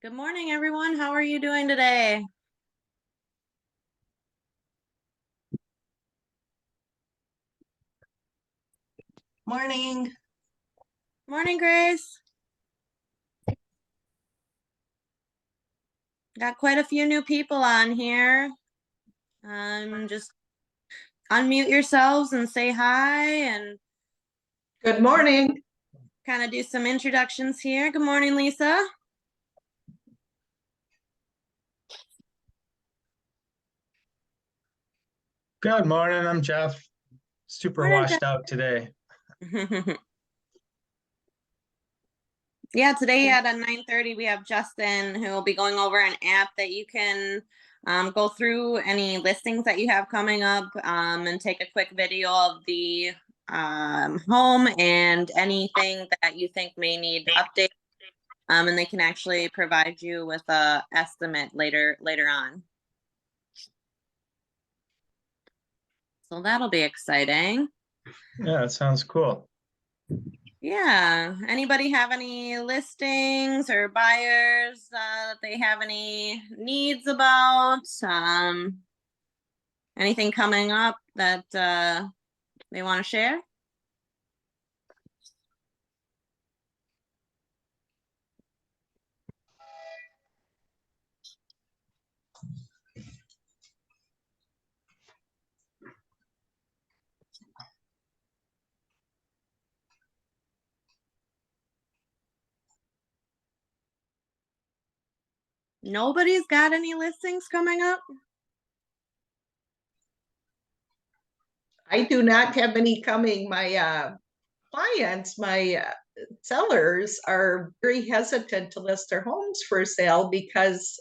Good morning, everyone. How are you doing today? Morning. Morning, Grace. Got quite a few new people on here. Just unmute yourselves and say hi and Good morning. kind of do some introductions here. Good morning, Lisa. Good morning, I'm Jeff. Super Morning, washed out today. Jeff. Yeah, today at 9:30 we have Justin who will be going over an app that you can go through any listings that you have coming up and take a quick video of the home and anything that you think may need update. And they can actually provide you with a estimate later on. So that'll be exciting. Yeah, it sounds cool. Yeah. Anybody have any listings or buyers that they have any needs about? Anything coming up that they want to share? Nobody's got any listings coming up? I do not have any coming. My clients, my sellers are very hesitant to list their homes for sale because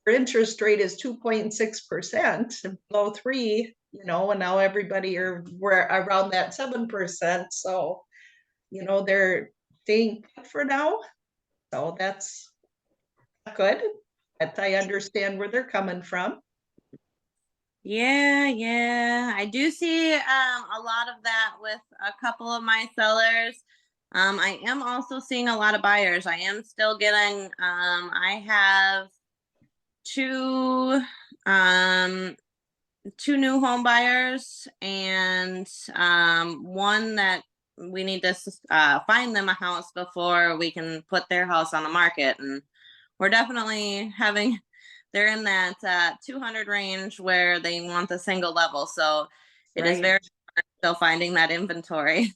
their interest rate is 2.6%, below 3, and now we're around that 7%. So, they're staying put for now. So that's good. But I understand where they're coming from. Yeah. I do see a lot of that with a couple of my sellers. I am also seeing a lot of buyers. I am still getting I have two new home buyers and one that we need to find them a house before we can put their house on the market. And we're definitely having they're in that 200 range where they want the single level. So it is very hard still finding that inventory.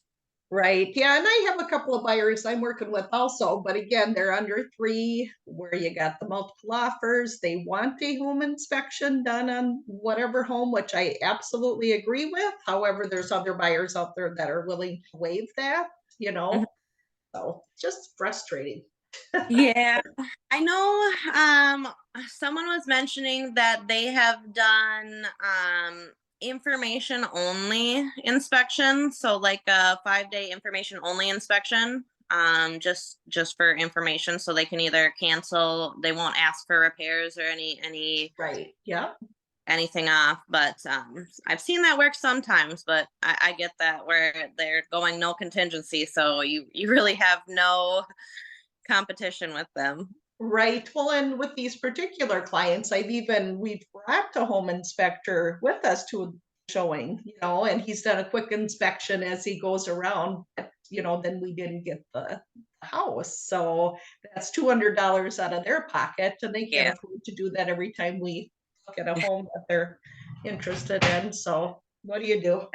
Right. Yeah. And I have a couple of buyers I'm working with also, but again, they're under 3, where you got the multiple offers. They want a home inspection done on whatever home, which I absolutely agree with. However, there's other buyers out there that are willing to waive that, you know. So just frustrating. Yeah, I know someone was mentioning that they have done information only inspection, so like a 5-day information only inspection, just for information, so they can either cancel, they won't ask for repairs or any Right. Yeah. anything off. But I've seen that work sometimes, but I get that where they're going no contingency, so you really have no competition with them. Right. Well, and with these particular clients, we've brought a home inspector with us to a showing, and he's done a quick inspection as he goes around, but, then we didn't get the house. So that's $200 out of their pocket, and they can't Yeah. afford to do that every time we look at a home that they're interested in. So what do you do?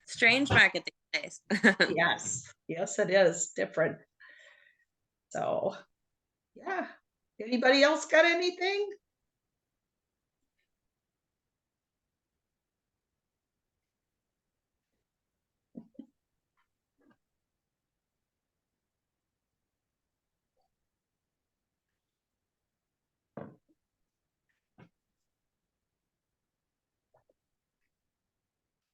Strange market these days. Yes. Yes, it is different. So, yeah. Anybody else got anything?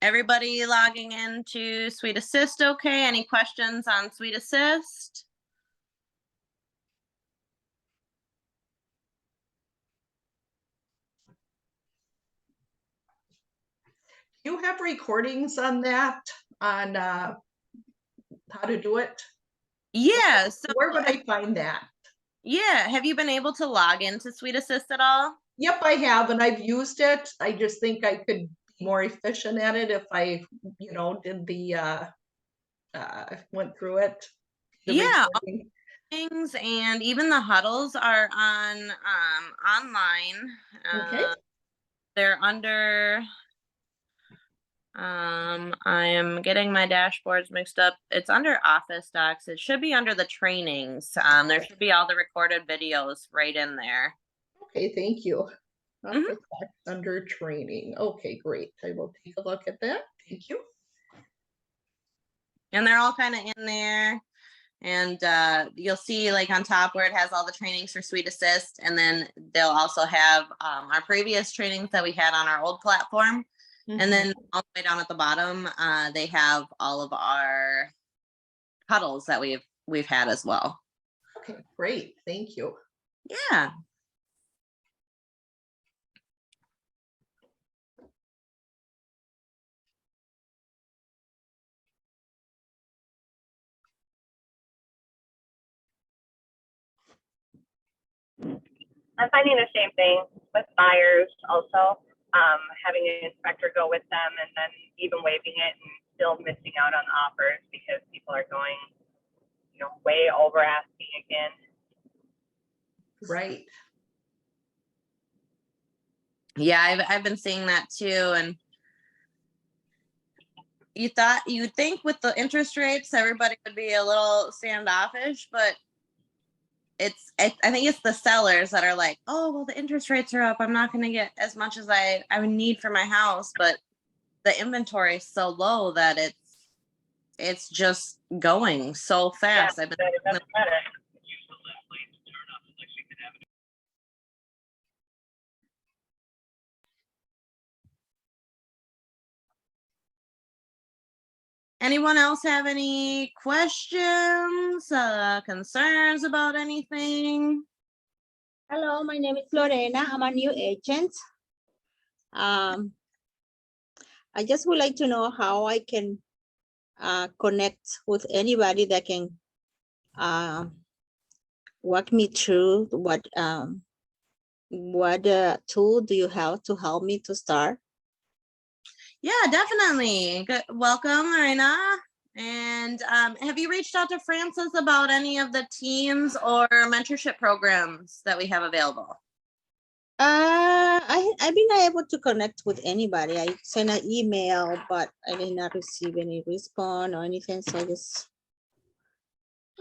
Everybody logging into Sweet Assist okay? Any questions on Sweet Assist? You have recordings on that, on how to do it? Yeah, so Where would I find that? Yeah, have you been able to log into Sweet Assist at all? Yep, I have, and I've used it. I just think I could be more efficient at it if I, did the, went through it. The Yeah, all recording. things and even the huddles are on online. Okay, They're under I am getting my dashboards mixed up. It's under Office Docs. It should be under the trainings. There should be all the recorded videos right in there. okay, thank you. Mhm. Office Docs under training. Okay, great. I will take a look at that. Thank you. And they're all kind of in there. And you'll see like on top where it has all the trainings for Sweet Assist. And then they'll also have our previous trainings that we had on our old platform. And then all the way down at the bottom, they have all of our huddles that we've had as well. Okay, great. Thank you. Yeah. I'm finding the same thing with buyers also, having an inspector go with them and then even waiving it and still missing out on offers because people are going, way over asking again. Right. Yeah, I've been seeing that too. And you'd think with the interest rates, everybody would be a little standoffish, but I think it's the sellers that are like, oh, well, the interest rates are up. I'm not going to get as much as I would need for my house. But the inventory is so low that it's just going so fast. Yeah, I've been that's better. Anyone else have any questions, concerns about anything? Hello, my name is Lorena. I'm a new agent. I just would like to know how I can connect with anybody that can walk me through what tool do you have to help me to start? Yeah, definitely. Good. Welcome, Lorena. And have you reached out to Francis about any of the teams or mentorship programs that we have available? I've been able to connect with anybody. I sent an email, but I did not receive any response or anything. So I just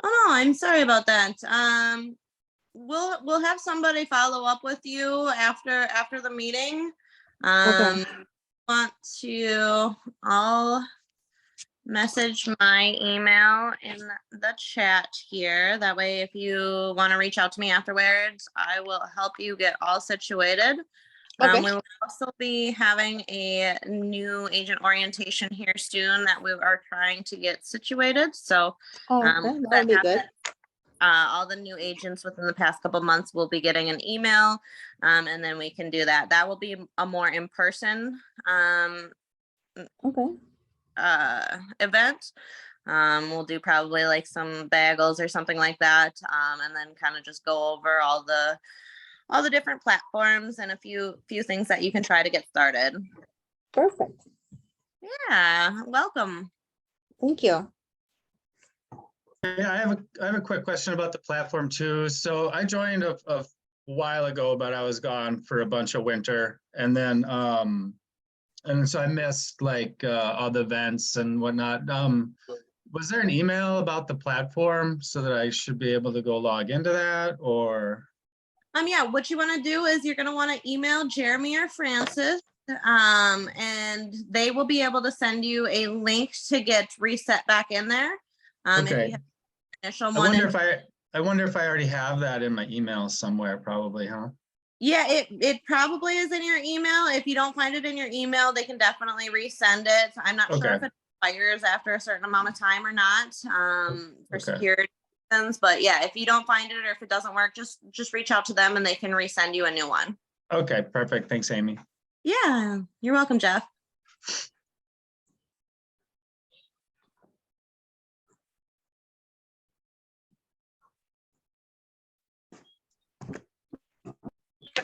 Oh no, I'm sorry about that. We'll have somebody follow up with you after the meeting. okay. I'll message my email in the chat here. That way, if you want to reach out to me afterwards, I will help you get all situated. Okay. We will also be having a new agent orientation here soon that we are trying to get situated. So Okay, that'll be good. all the new agents within the past couple months will be getting an email, and then we can do that. That will be a more in-person Okay. event. We'll do probably like some bagels or something like that, and then kind of just go over all the different platforms and a few things that you can try to get started. Perfect. Yeah, welcome. Thank you. Yeah, I have a quick question about the platform too. So I joined a while ago, but I was gone for a bunch of winter, and then and so I missed like all the events and whatnot. Was there an email about the platform so that I should be able to go log into that, or? Yeah, what you want to do is you're going to want to email Jeremy or Francis, and they will be able to send you a link to get reset back in there. If Okay. you have initial I one. wonder if I already have that in my email somewhere, probably, huh? Yeah, it probably is in your email. If you don't find it in your email, they can definitely resend it. I'm not sure if it expires after a certain amount of time or not, for security reasons. But yeah, if you don't find it or if it doesn't work, just reach out to them and they can resend you a new one. Okay, perfect. Thanks, Amy. Yeah, you're welcome, Jeff.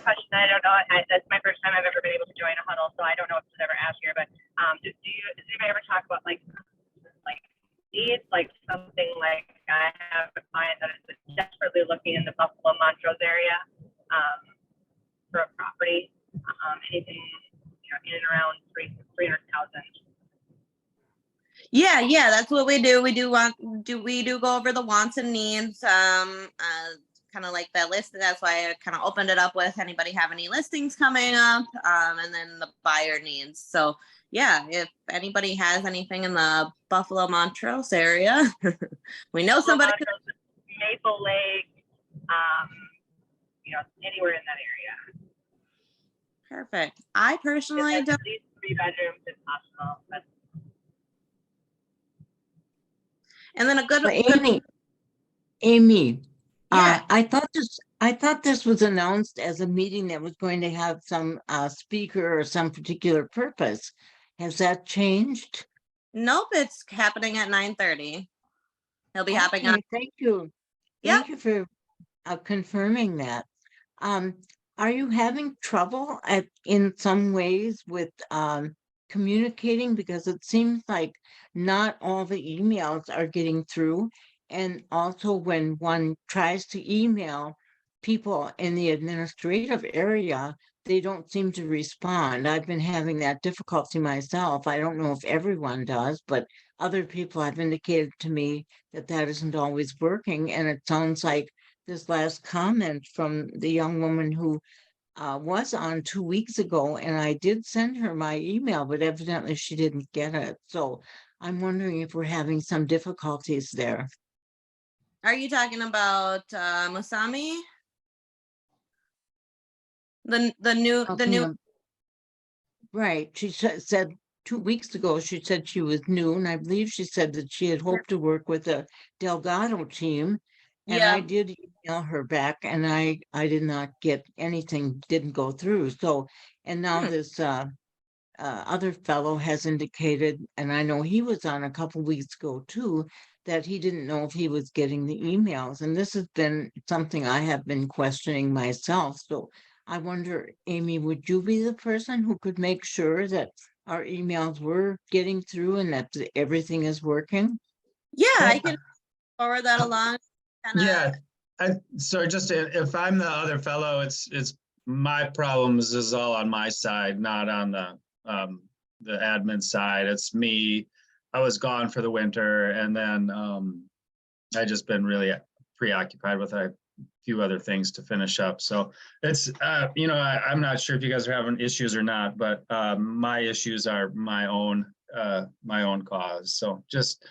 question. I don't know. That's my first time I've ever been able to join a huddle, so I don't know if it's ever asked here. But does anybody ever talk about like needs, like something like I have a client that is desperately looking in the Buffalo Montrose area for a property, anything in and around 300,000. Yeah, that's what we do. We do go over the wants and needs, kind of like that list. That's why I kind of opened it up with anybody have any listings coming up, and then the buyer needs. So yeah, if anybody has anything in the Buffalo Montrose area, we know somebody. Maple Lake, anywhere in that area. Perfect. I personally At don't. least 3 bedrooms if possible. But And then a good. Amy, Yeah. I thought this was announced as a meeting that was going to have some speaker or some particular purpose. Has that changed? Nope, it's happening at 9:30. It'll be happening on. Okay, thank you. Yep. Thank you for confirming that. Are you having trouble in some ways with communicating? Because it seems like not all the emails are getting through. And also when one tries to email people in the administrative area, they don't seem to respond. I've been having that difficulty myself. I don't know if everyone does, but other people have indicated to me that that isn't always working. And it sounds like this last comment from the young woman who was on 2 weeks ago, and I did send her my email, but evidently she didn't get it. So I'm wondering if we're having some difficulties there. Are you talking about Musami? The new. Right. She said 2 weeks ago, she said she was new, and I believe she said that she had hoped to work with the Delgado team. And I Yeah. did email her back, and I did not get anything, didn't go through. So, and now this other fellow has indicated, and I know he was on a couple weeks ago too, that he didn't know if he was getting the emails. And this has been something I have been questioning myself. So I wonder, Amy, would you be the person who could make sure that our emails were getting through and that everything is working? Yeah, I Well, can forward that along. Yeah, so just if I'm the other fellow, it's my problems is all on my side, not on the admin side. It's me. I was gone for the winter, and then I just been really preoccupied with a few other things to finish up. So it's I'm not sure if you guys are having issues or not, but my issues are my own cause. So just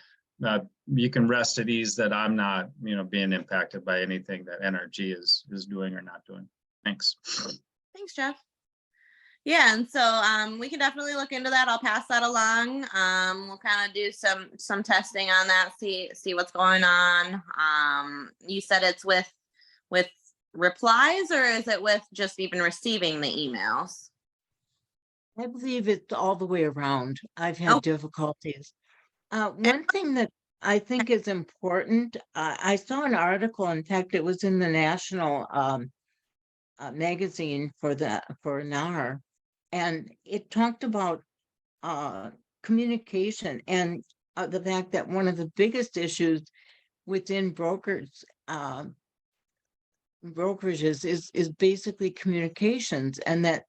you can rest at ease that I'm not, being impacted by anything that NRG is doing or not doing. Thanks. Thanks, Jeff. Yeah, and so we can definitely look into that. I'll pass that along. We'll kind of do some testing on that, see what's going on. You said it's with replies, or is it with just even receiving the emails? I believe it's all the way around. I've had difficulties. One thing that I think is important, I saw an article, in fact, it was in the national magazine for NAR, and it talked about communication and the fact that one of the biggest issues within brokerages is basically communications, and that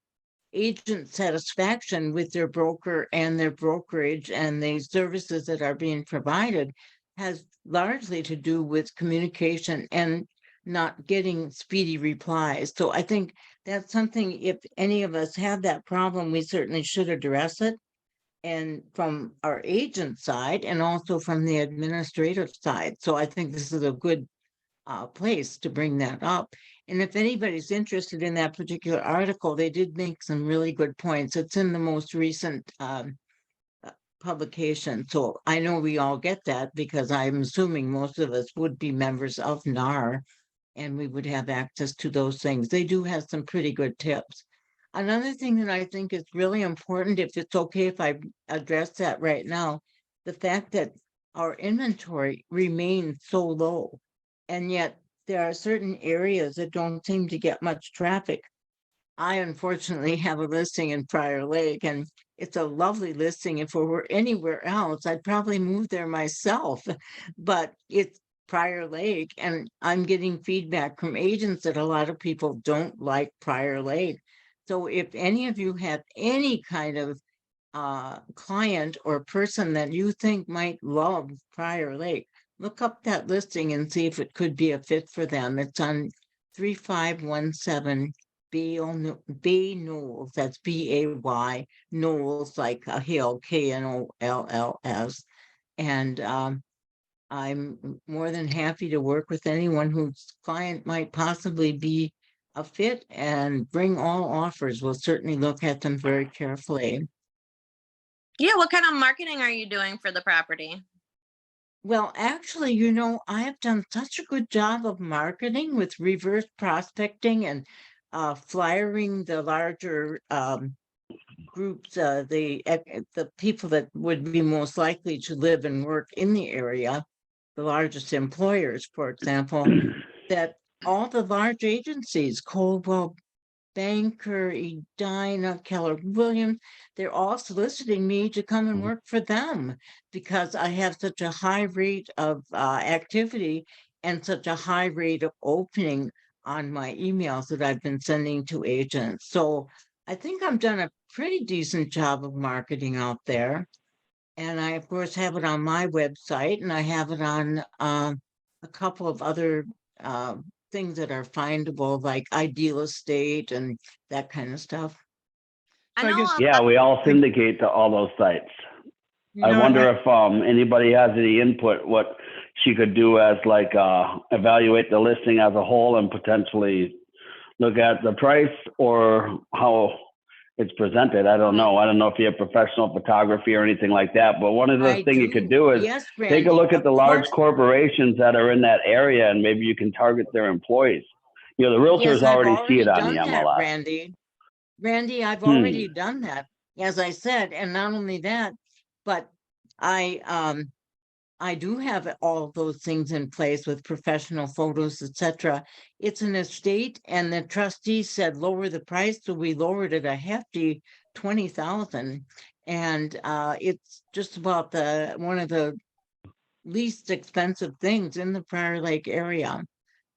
agent satisfaction with their broker and their brokerage and the services that are being provided has largely to do with communication and not getting speedy replies. So I think that's something, if any of us have that problem, we certainly should address it. And from our agent side and also from the administrative side. So I think this is a good place to bring that up. And if anybody's interested in that particular article, they did make some really good points. It's in the most recent publication. So I know we all get that because I'm assuming most of us would be members of NAR and we would have access to those things. They do have some pretty good tips. Another thing that I think is really important, if it's okay if I address that right now, the fact that our inventory remains so low. And yet there are certain areas that don't seem to get much traffic. I unfortunately have a listing in Prior Lake, and it's a lovely listing. If it were anywhere else, I'd probably move there myself. But it's Prior Lake, and I'm getting feedback from agents that a lot of people don't like Prior Lake. So if any of you have any kind of client or person that you think might love Prior Lake, look up that listing and see if it could be a fit for them. It's on 3517 B Knowles. That's BAY Knowles, like a hill, KNOLLS. And I'm more than happy to work with anyone whose client might possibly be a fit, and bring all offers. We'll certainly look at them very carefully. Yeah, what kind of marketing are you doing for the property? Well, actually, you know, I have done such a good job of marketing with reverse prospecting and flyering the larger groups, the people that would be most likely to live and work in the area, the largest employers, for example, that all the large agencies, Coldwell Banker, Edina, Keller Williams, they're all soliciting me to come and work for them because I have such a high rate of activity and such a high rate of opening on my emails that I've been sending to agents. So I think I've done a pretty decent job of marketing out there. And I, of course, have it on my website, and I have it on a couple of other things that are findable, like Ideal Estate and that kind of stuff. I So I know guess- Yeah, we all syndicate to all those sites. I No, wonder if anybody has any input, what she could do as like evaluate the listing as a whole and potentially look at the price or how it's presented. I don't know. I don't know if you have professional photography or anything like that, but one of the I things you could do is yes, take Randy, a look at of the large course. corporations that are in that area and maybe you can target their employees. You know, the Yes, realtors I've already see it on done the that, MLS. Randy. Randy, I've Hmm. already done that, as I said, and not only that, but I do have all of those things in place with professional photos, etc. It's an estate, and the trustee said lower the price, so we lowered it a hefty 20,000, and it's just about one of the least expensive things in the Prior Lake area.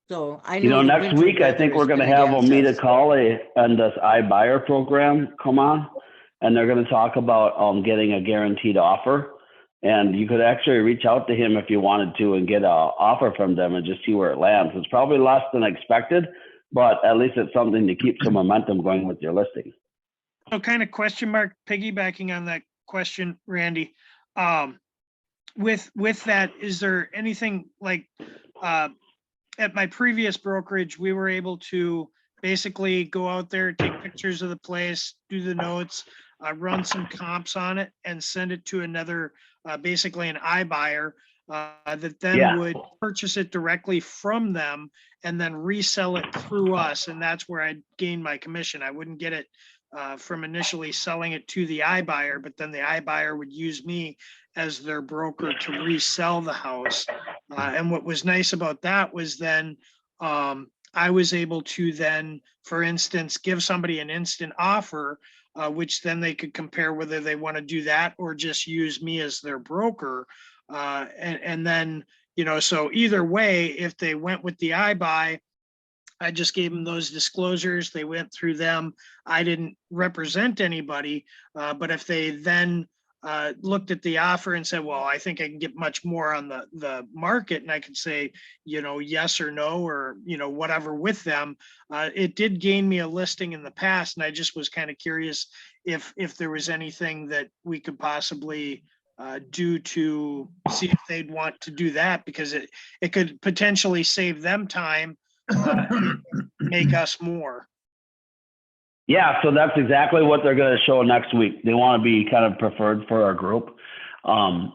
So I You know, know the next winter week, I weather think has we're going to been have against Omida us. Colley and this iBuyer program come on, and they're going to talk about getting a guaranteed offer. And you could actually reach out to him if you wanted to and get an offer from them and just see where it lands. It's probably less than expected, but at least it's something to keep some momentum going with your listing. So kind of question mark, piggybacking on that question, Randy. With that, is there anything like, at my previous brokerage, we were able to basically go out there, take pictures of the place, do the notes, run some comps on it and send it to another, basically an iBuyer, that then Yeah. would purchase it directly from them and then resell it through us. And that's where I'd gain my commission. I wouldn't get it from initially selling it to the iBuyer, but then the iBuyer would use me as their broker to resell the house. And what was nice about that was then I was able to then, for instance, give somebody an instant offer, which then they could compare whether they want to do that or just use me as their broker. And then, you know, so either way, if they went with the iBuy, I just gave them those disclosures. They went through them. I didn't represent anybody. But if they then looked at the offer and said, well, I think I can get much more on the market, and I could say, you know, yes or no, or, you know, whatever with them. It did gain me a listing in the past. And I just was kind of curious if there was anything that we could possibly do to see if they'd want to do that, because it could potentially save them time, make us more. Yeah, so that's exactly what they're going to show next week. They want to be kind of preferred for our group. So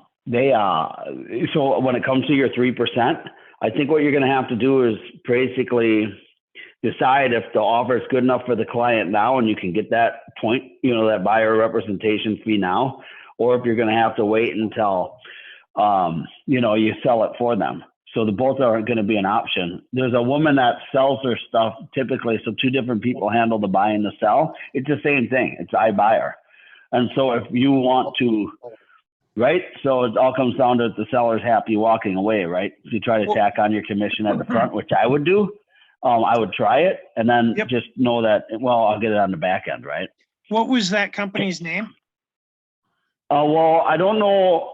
when it comes to your 3%, I think what you're going to have to do is basically decide if the offer is good enough for the client now and you can get that point, you know, that buyer representation fee now, or if you're going to have to wait until, you know, you sell it for them. So the both aren't going to be an option. There's a woman that sells her stuff typically. So 2 different people handle the buy and the sell. It's the same thing. It's iBuyer. And so if you want to, right? So it all comes down to the seller's happy walking away, right? If you try to tack on your commission at the front, which I would do, I would try it and then Yep. just know that, well, I'll get it on the back end, right? What was that company's name? Well, I don't know.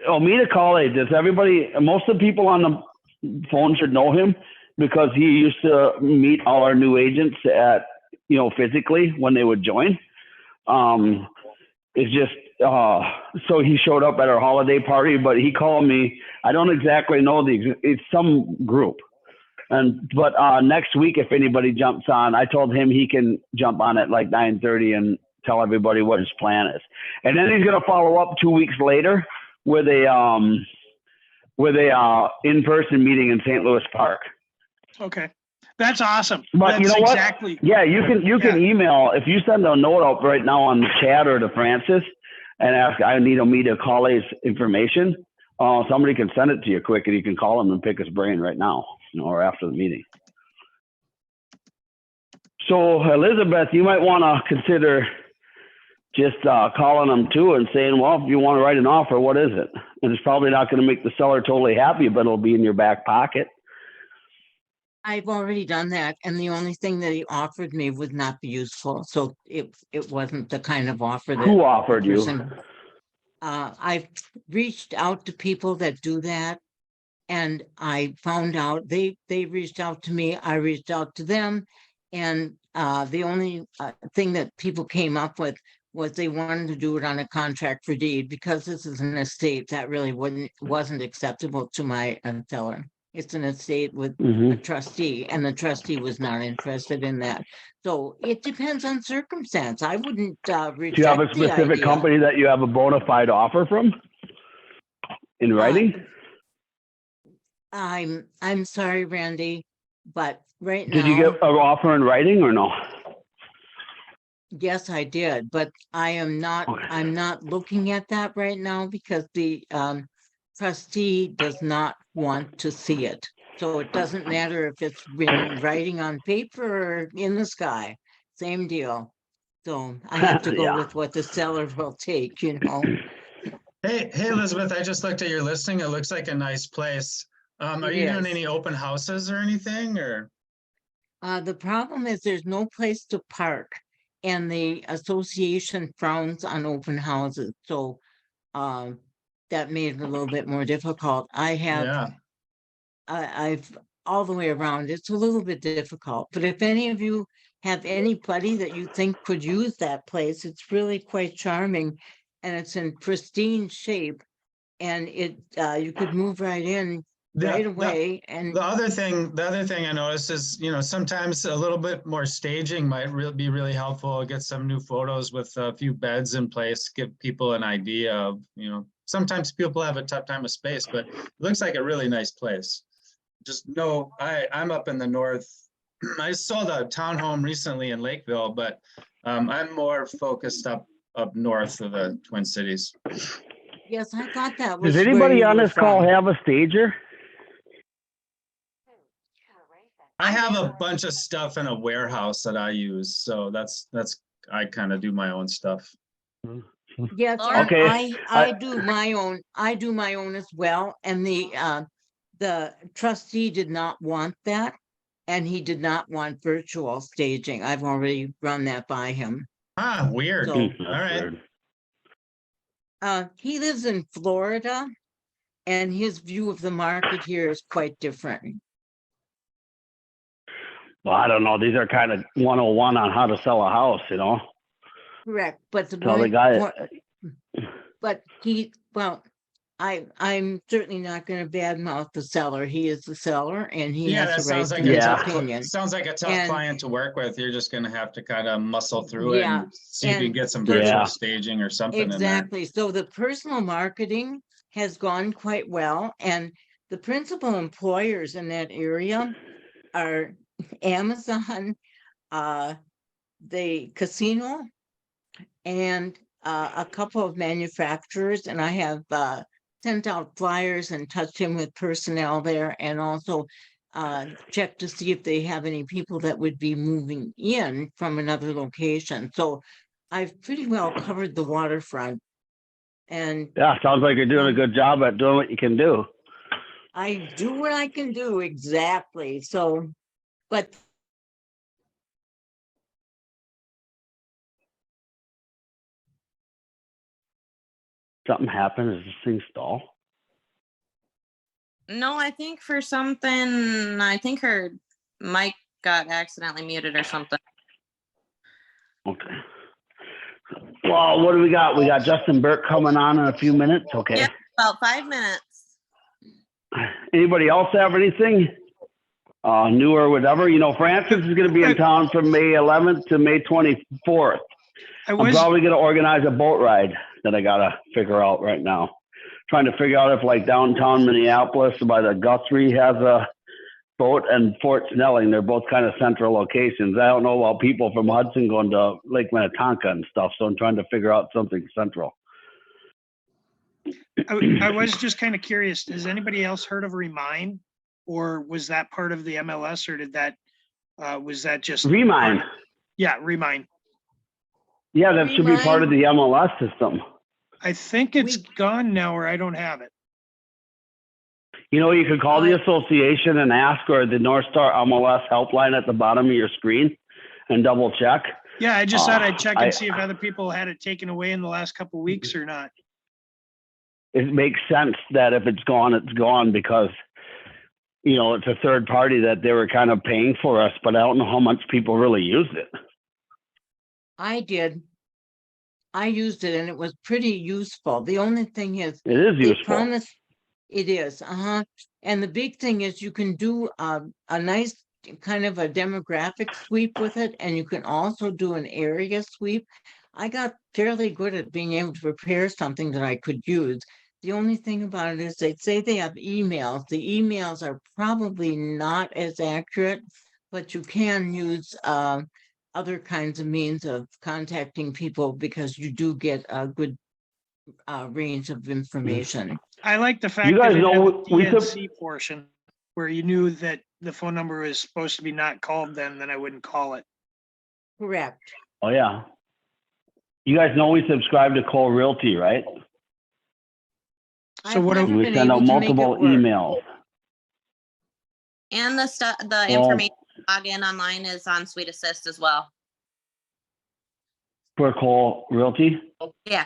Omida College, does everybody, most of the people on the phone should know him because he used to meet all our new agents at, physically when they would join. It's just, so he showed up at our holiday party, but he called me. I don't exactly know it's some group. But next week, if anybody jumps on, I told him he can jump on at like 9:30 and tell everybody what his plan is. And then he's going to follow up 2 weeks later with a in-person meeting in St. Louis Park. Okay, that's awesome. But That's you know what? exactly. Yeah, you can email, if you send a note out right now on the chat or to Francis and ask, I need Omida Colley's information, somebody can send it to you quick and you can call him and pick his brain right now, or after the meeting. So Elizabeth, you might want to consider just calling them too and saying, well, if you want to write an offer, what is it? And it's probably not going to make the seller totally happy, but it'll be in your back pocket. I've already done that, and the only thing that he offered me would not be useful, so it wasn't the kind of offer that. Who offered you? I've reached out to people that do that, and I found out they reached out to me, I reached out to them, and the only thing that people came up with was they wanted to do it on a contract for deed. Because this is an estate, that really wasn't acceptable to my seller. It's an estate with a trustee, and the trustee was not interested in that. So it depends on circumstance. I wouldn't reject. Do you have a specific company that you have a bona fide offer from in writing? I'm sorry, Randy, but right now. Did you get an offer in writing or no? Yes, I did, but I am not, I'm not looking at that right now because the trustee does not want to see it. So it doesn't matter if it's been writing on paper or in the sky, same deal. So I have to go with what the seller will take, Hey, Elizabeth, I just looked at your listing. It looks like a nice place. Are you doing any open houses or anything, or? The problem is there's no place to park, and the association frowns on open houses. So that made it a little bit more difficult. I've all the way around, it's a little bit difficult, but if any of you have anybody that you think could use that place, it's really quite charming and it's in pristine shape, and you could move right in right away. And the other thing I noticed is, sometimes a little bit more staging might be really helpful. Get some new photos with a few beds in place, give people an idea of, sometimes people have a tough time with space, but it looks like a really nice place. Just know I'm up in the north. I sold a townhome recently in Lakeville, but I'm more focused up north of the Twin Cities. yes, I thought that was. Does anybody on this call have a stager? I have a bunch of stuff in a warehouse that I use, so that's I kind of do my own stuff. Yes, okay. I do my own. I do my own as well, and the trustee did not want that, and he did not want virtual staging. I've already run that by him. Ah, weird. So, all right. He lives in Florida, and his view of the market here is quite different. Well, I don't know. These are kind of 101 on how to sell a house, Correct, but I'm certainly not going to badmouth the seller. He is the seller, and he has the right to his opinion. Sounds like a tough client to work with. You're just going to have to kind of muscle through it and see if you can get some virtual staging or something. Exactly. So the personal marketing has gone quite well, and the principal employers in that area are Amazon, the casino, and a couple of manufacturers, and I have sent out flyers and touched him with personnel there, and also check to see if they have any people that would be moving in from another location. So I've pretty well covered the waterfront. And Yeah, sounds like you're doing a good job at doing what you can do. I do what I can do, exactly. So, but Something happened. Is this thing stall? No, I think for something, I think her mic got accidentally muted or something. Okay. Well, what do we got? We got Justin Burke coming on in a few minutes. Okay. Yeah, about 5 minutes. Anybody else have anything new or whatever? You know, Francis is going to be in town from May 11th to May 24th. I I'm was, probably going to organize a boat ride that I got to figure out right now. Trying to figure out if like downtown Minneapolis by the Guthrie has a boat, and Fort Snelling, they're both kind of central locations. I don't know about people from Hudson going to Lake Minnetonka and stuff, so I'm trying to figure out something central. I was just kind of curious, has anybody else heard of Remind? Or was that part of the MLS, or did that, was that just? Remind. Yeah, Remind. Yeah, that should be part of the MLS system. I think it's gone now, or I don't have it. You know, you could call the association and ask, or the North Star MLS helpline at the bottom of your screen and double check. Yeah, I just thought I'd check and see if other people had it taken away in the last couple of weeks or not. It makes sense that if it's gone because, you know, it's a third party that they were kind of paying for us, but I don't know how much people really used it. I did. I used it and it was pretty useful. The only thing is, It is they useful. promise it is, and the big thing is you can do a nice kind of a demographic sweep with it, and you can also do an area sweep. I got fairly good at being able to prepare something that I could use. The only thing about it is they say they have emails. The emails are probably not as accurate, but you can use other kinds of means of contacting people because you do get a good range of information. I like the fact You that guys it had know the we could- DNC portion where you knew that the phone number was supposed to be not called then I wouldn't call it. Correct. Oh, yeah. You guys know we subscribe to Cole Realty, right? So what I've do- never We been send able out to make it multiple work. emails. And the Well- information to log in online is on Sweet Assist as well. For Cole Realty? Yeah.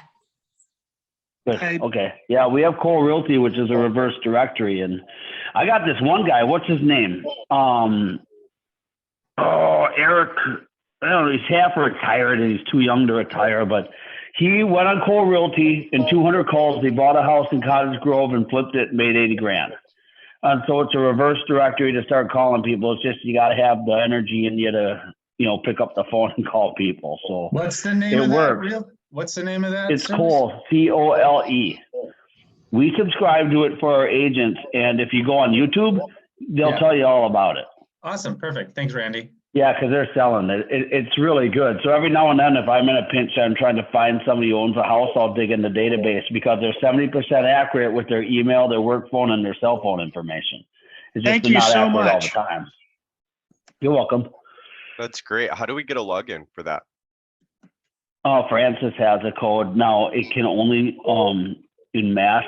Good. I- Okay. Yeah, we have Cole Realty, which is a reverse directory. And I got this one guy. What's his name? Eric. I don't know. He's half retired and he's too young to retire, but he went on Cole Realty. In 200 calls, he bought a house in Cottage Grove and flipped it and made 80 grand. And so it's a reverse directory to start calling people. It's just you got to have the energy in you to, you know, pick up the phone and call people. So What's the name It of that works. real? What's the name of that? it's service? Cole, C-O-L-E. We subscribe to it for our agents, and if you go on YouTube, they'll Yeah. tell you all about it. Awesome. Perfect. Thanks, Randy. Yeah, because they're selling it. It's really good. So every now and then, if I'm in a pinch, I'm trying to find somebody who owns a house, I'll dig in the database because they're 70% accurate with their email, their work phone, and their cell phone information. It's just Thank you not so accurate all the much. time. You're welcome. That's great. How do we get a login for that? Oh, Francis has a code. Now it can only in mass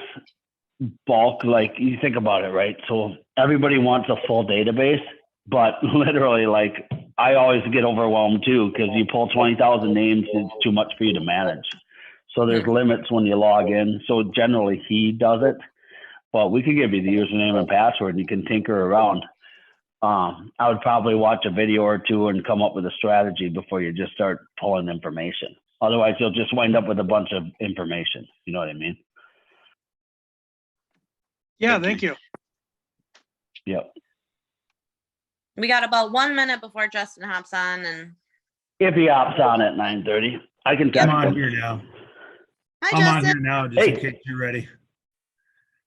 bulk, like you think about it, right? So everybody wants a full database, but literally like I always get overwhelmed too because you pull 20,000 names, it's too much for you to manage. So there's limits when you log in. So generally he does it, but we could give you the username and password and you can tinker around. I would probably watch a video or two and come up with a strategy before you just start pulling information. Otherwise, you'll just wind up with a bunch of information. You know what I mean? Yeah, thank you. Yep. We got about 1 minute before Justin hops on, and If he hops on at 9:30, I can text I'm on him. here now. hi I'm on here Justin. now, just in Hey. case you're ready.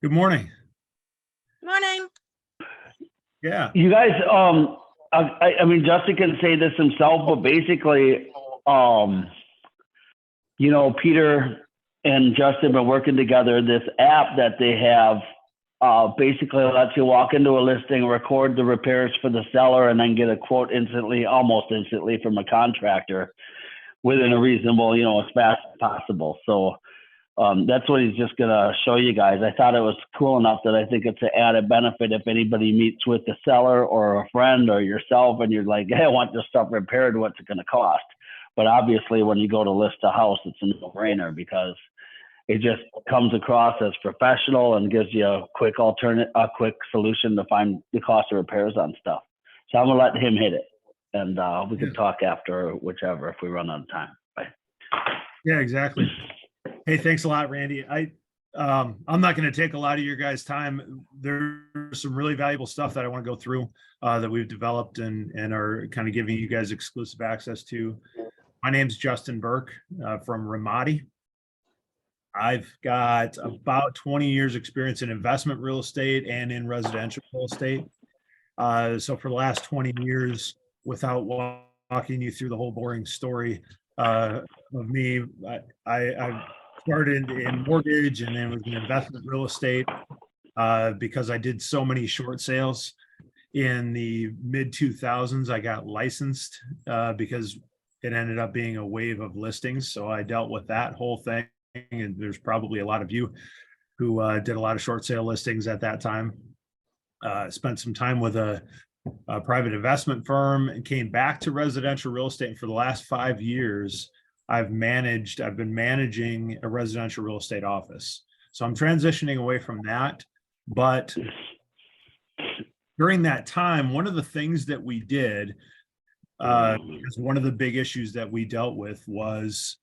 Good morning. Morning. Yeah. You guys, I mean, Justin can say this himself, but basically, you know, Peter and Justin been working together. This app that they have basically lets you walk into a listing, record the repairs for the seller, and then get a quote instantly, almost instantly, from a contractor within a reasonable, as fast as possible. So that's what he's just gonna show you guys. I thought it was cool enough that I think it's an added benefit if anybody meets with the seller or a friend or yourself and you're like, hey, I want this stuff repaired, what's it gonna cost? But obviously when you go to list a house, it's a no-brainer because it just comes across as professional and gives you a quick solution to find the cost of repairs on stuff. So I'm gonna let him hit it, and we can talk after, whichever, if we run out of time. Bye. Yeah, exactly. Hey, thanks a lot, Randy. I'm not going to take a lot of your guys' time. There's some really valuable stuff that I want to go through that we've developed and are kind of giving you guys exclusive access to. My name's Justin Burke from Ramadi. I've got about 20 years experience in investment real estate and in residential real estate. So for the last 20 years, without walking you through the whole boring story of me, I started in mortgage and then was in investment real estate because I did so many short sales. In the mid 2000s, I got licensed because it ended up being a wave of listings. So I dealt with that whole thing. And there's probably a lot of you who did a lot of short sale listings at that time. Spent some time with a private investment firm and came back to residential real estate. And for the last 5 years, I've been managing a residential real estate office. So I'm transitioning away from that. But during that time, one of the things that we did, because one of the big issues that we dealt with was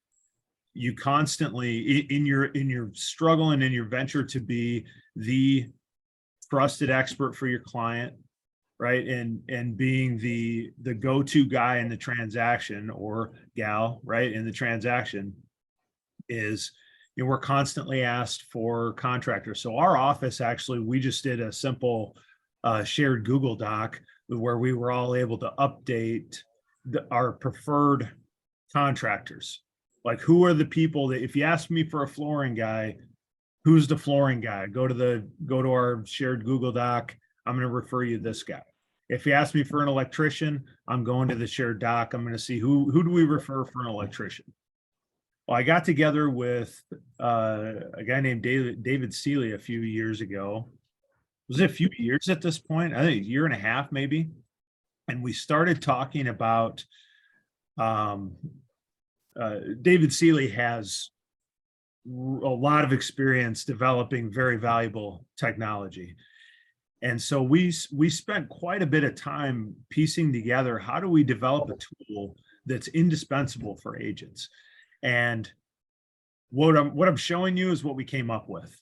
you constantly in your struggle and in your venture to be the trusted expert for your client, right? And being the go-to guy in the transaction or gal, right? In the transaction is, we're constantly asked for contractors. So our office, actually, we just did a simple shared Google Doc where we were all able to update our preferred contractors. Like, who are the people that, if you ask me for a flooring guy, who's the flooring guy? Go to our shared Google Doc. I'm going to refer you to this guy. If you ask me for an electrician, I'm going to the shared doc. I'm going to see who do we refer for an electrician. Well, I got together with a guy named David Seeley a few years ago. Was it a few years at this point? I think a year and a half, maybe. And we started talking about David Seeley has a lot of experience developing very valuable technology. And so we spent quite a bit of time piecing together, how do we develop a tool that's indispensable for agents? And what I'm showing you is what we came up with.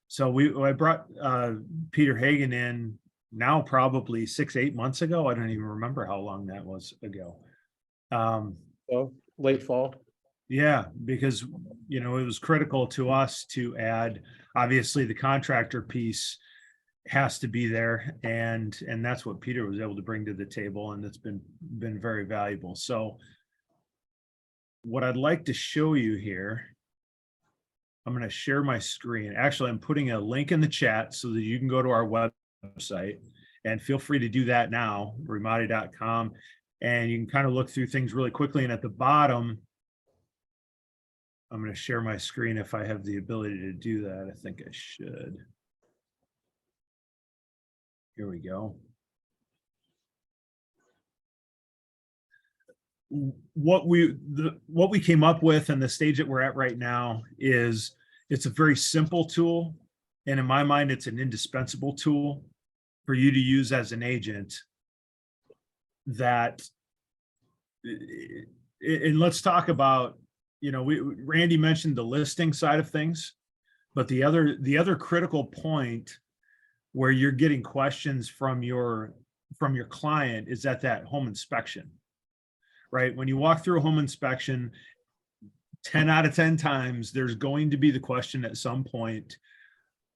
So I brought Peter Hagen in now probably 6-8 months ago. I don't even remember how long that was ago. So late fall. Yeah, because it was critical to us to add, obviously, the contractor piece has to be there, and that's what Peter was able to bring to the table, and it's been very valuable. So what I'd like to show you here, I'm going to share my screen. Actually, I'm putting a link in the chat so that you can go to our website, and feel free to do that now, ramadi.com, and you can kind of look through things really quickly. And at the bottom, I'm going to share my screen if I have the ability to do that. I think I should. Here we go. What we came up with and the stage that we're at right now is it's a very simple tool. And in my mind, it's an indispensable tool for you to use as an agent that, and let's talk about, Randy mentioned the listing side of things, but the other critical point where you're getting questions from your client is at that home inspection, right? When you walk through a home inspection, 10 out of 10 times, there's going to be the question at some point,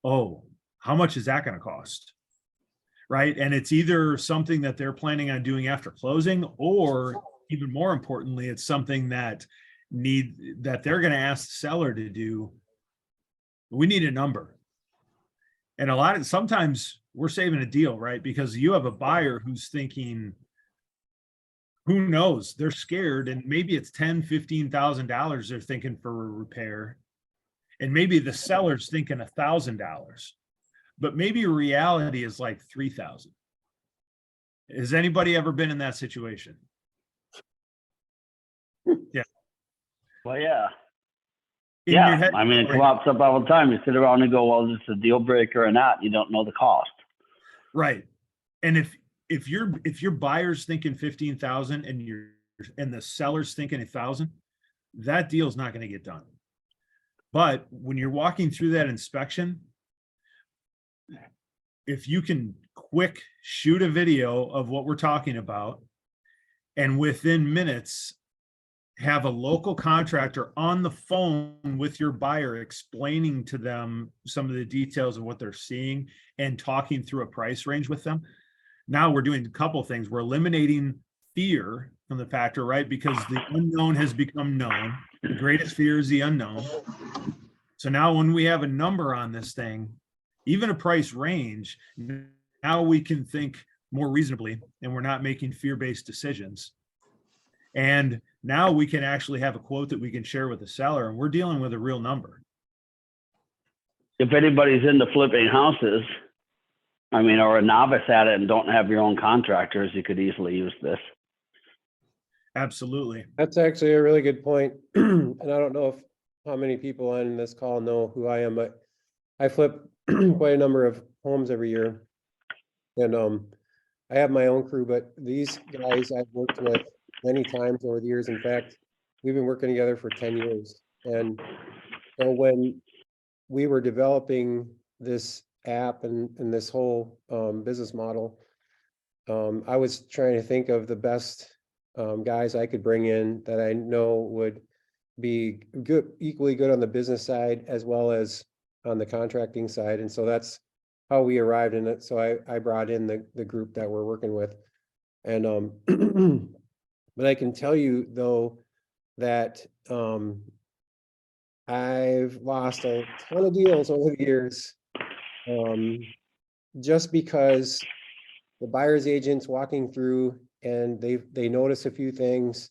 oh, how much is that going to cost? Right? And it's either something that they're planning on doing after closing, or even more importantly, it's something that they're going to ask the seller to do We need a number. And sometimes we're saving a deal, right? Because you have a buyer who's thinking, who knows? They're scared, and maybe it's $10,000-$15,000 they're thinking for a repair. And maybe the seller's thinking $1,000, but maybe reality is like 3,000. Has anybody ever been in that situation? Yeah. Well, yeah. In your Yeah, head, I mean, it pops up all the time. You sit around and go, well, is this a deal breaker or not? You don't know the cost. right. And if your buyer's thinking 15,000 and the seller's thinking 1,000, that deal's not going to get done. But when you're walking through that inspection, if you can quick shoot a video of what we're talking about, and within minutes have a local contractor on the phone with your buyer explaining to them some of the details of what they're seeing and talking through a price range with them. Now we're doing a couple of things. We're eliminating fear from the factor, right? Because the unknown has become known. The greatest fear is the unknown. So now when we have a number on this thing, even a price range, now we can think more reasonably, and we're not making fear-based decisions. And now we can actually have a quote that we can share with the seller, and we're dealing with a real number. If anybody's into flipping houses, I mean, or a novice at it and don't have your own contractors, you could easily use this. Absolutely. That's actually a really good point. And I don't know how many people on this call know who I am, but I flip quite a number of homes every year. And I have my own crew, but these guys I've worked with many times over the years. In fact, we've been working together for 10 years. And so when we were developing this app and this whole business model, I was trying to think of the best guys I could bring in that I know would be good, equally good on the business side as well as on the contracting side. And so that's how we arrived in it. So I brought in the group that we're working with. And but I can tell you though that I've lost a ton of deals over the years, just because the buyer's agent's walking through and they notice a few things,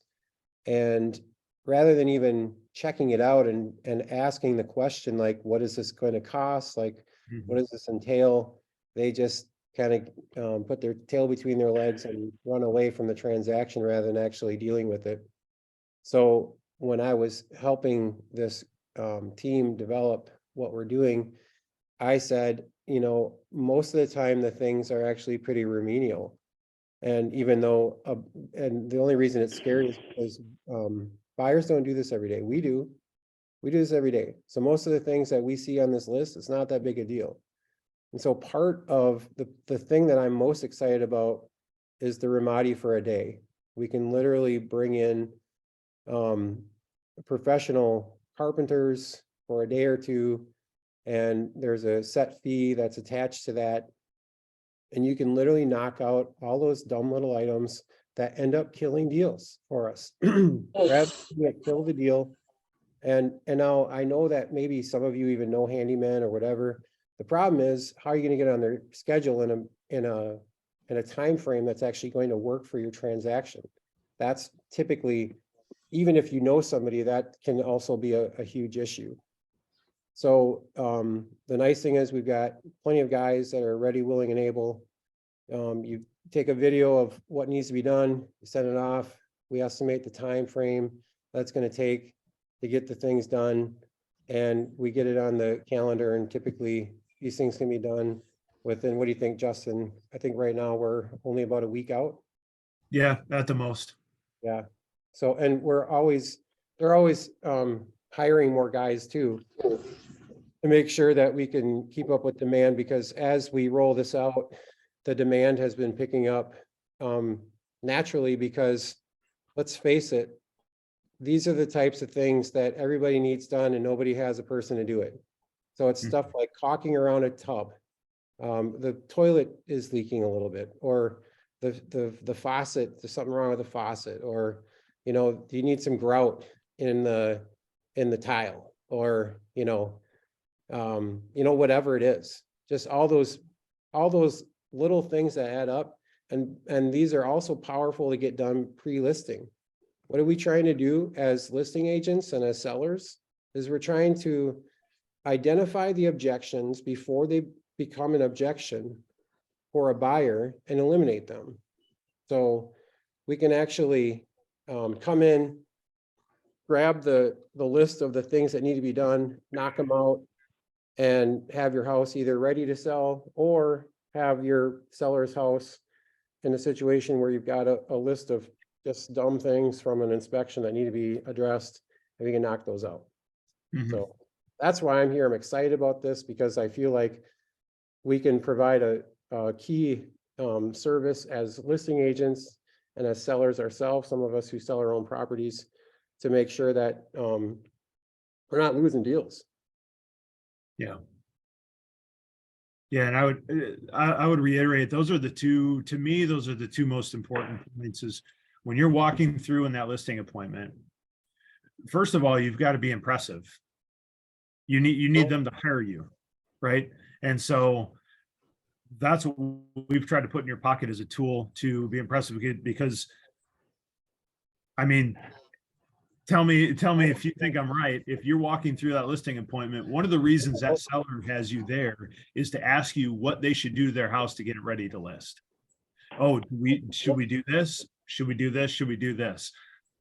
and rather than even checking it out and asking the question like, what is this going to cost? Like, what does this entail? They just kind of put their tail between their legs and run away from the transaction rather than actually dealing with it. So when I was helping this team develop what we're doing, I said, you know, most of the time the things are actually pretty remedial. And even though, and the only reason it's scary is because buyers don't do this every day. We do this every day. So most of the things that we see on this list, it's not that big a deal. And so part of the thing that I'm most excited about is the Ramadi for a day. We can literally bring in professional carpenters for a day or two, and there's a set fee that's attached to that. And you can literally knock out all those dumb little items that end up killing deals for us. Rather than kill the deal. And now I know that maybe some of you even know handyman or whatever. The problem is, how are you going to get on their schedule in a time frame that's actually going to work for your transaction? That's typically, even if you know somebody, that can also be a huge issue. So the nice thing is we've got plenty of guys that are ready, willing, and able. You take a video of what needs to be done, you send it off. We estimate the time frame that's going to take to get the things done, and we get it on the calendar. And typically these things can be done within, what do you think, Justin? I think right now we're only about a week out. Yeah, at the most. Yeah. So, and they're always hiring more guys too, to make sure that we can keep up with demand, because as we roll this out, the demand has been picking up naturally, because let's face it, these are the types of things that everybody needs done and nobody has a person to do it. So it's stuff like caulking around a tub. The toilet is leaking a little bit, or the faucet, there's something wrong with the faucet, or, you know, do you need some grout in the tile, or, you know, you know, whatever it is, just all those little things that add up. And these are also powerful to get done pre-listing. What are we trying to do as listing agents and as sellers is we're trying to identify the objections before they become an objection for a buyer and eliminate them. So we can actually come in, grab the list of the things that need to be done, knock them out, and have your house either ready to sell or have your seller's house in a situation where you've got a list of just dumb things from an inspection that need to be addressed, and we can knock those out. Mhm. So that's why I'm here. I'm excited about this because I feel like we can provide a key service as listing agents and as sellers ourselves, some of us who sell our own properties, to make sure that we're not losing deals. Yeah. Yeah, and I would reiterate, those are the two, to me, those are the two most important points is when you're walking through in that listing appointment, first of all, you've got to be impressive. You need them to hire you, right? And so that's what we've tried to put in your pocket as a tool to be impressive, because I mean, tell me if you think I'm right. If you're walking through that listing appointment, one of the reasons that seller has you there is to ask you what they should do to their house to get it ready to list. Oh, should we do this? Should we do this? Should we do this?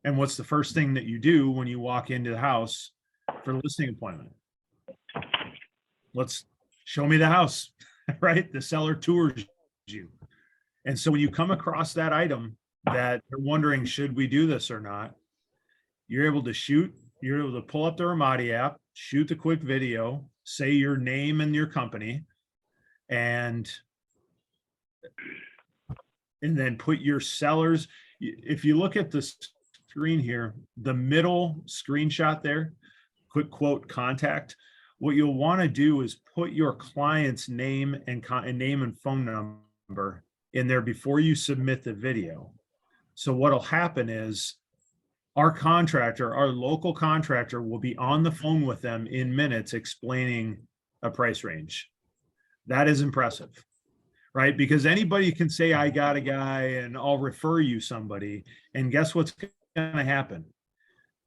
And what's the first thing that you do when you walk into the house for the listing appointment? Let's show me the house, right? The seller tours you. And so when you come across that item that you're wondering, should we do this or not? You're able to pull up the Ramadi app, shoot the quick video, say your name and your company, and then put your sellers. If you look at the screen here, the middle screenshot there, quick quote contact, what you'll want to do is put your client's name and name and phone number in there before you submit the video. So what'll happen is our local contractor will be on the phone with them in minutes explaining a price range. That is impressive, right? Because anybody can say, I got a guy and I'll refer you somebody. And guess what's going to happen?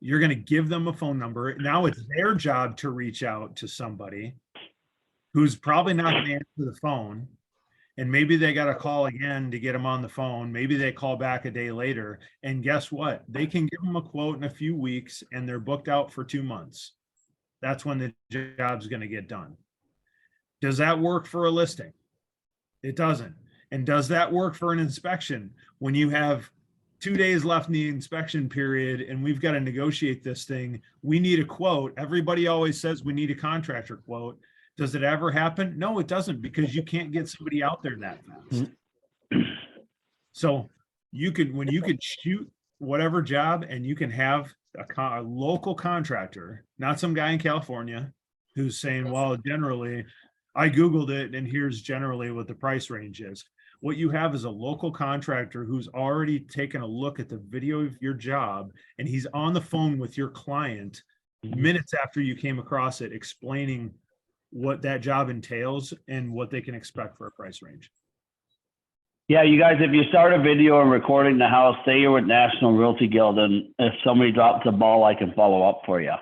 You're going to give them a phone number. Now it's their job to reach out to somebody who's probably not going to answer the phone. And maybe they got to call again to get them on the phone. Maybe they call back a day later. And guess what? They can give them a quote in a few weeks and they're booked out for 2 months. That's when the job's going to get done. Does that work for a listing? It doesn't. And does that work for an inspection? When you have 2 days left in the inspection period and we've got to negotiate this thing, we need a quote. Everybody always says we need a contractor quote. Does it ever happen? No, it doesn't, because you can't get somebody out there that fast. So when you could shoot whatever job and you can have a local contractor, not some guy in California who's saying, well, generally, I Googled it and here's generally what the price range is. What you have is a local contractor who's already taken a look at the video of your job and he's on the phone with your client minutes after you came across it, explaining what that job entails and what they can expect for a price range. Yeah, you guys, if you start a video and recording the house, say you're with National Realty Guild, and if somebody drops the ball, I can follow up for you.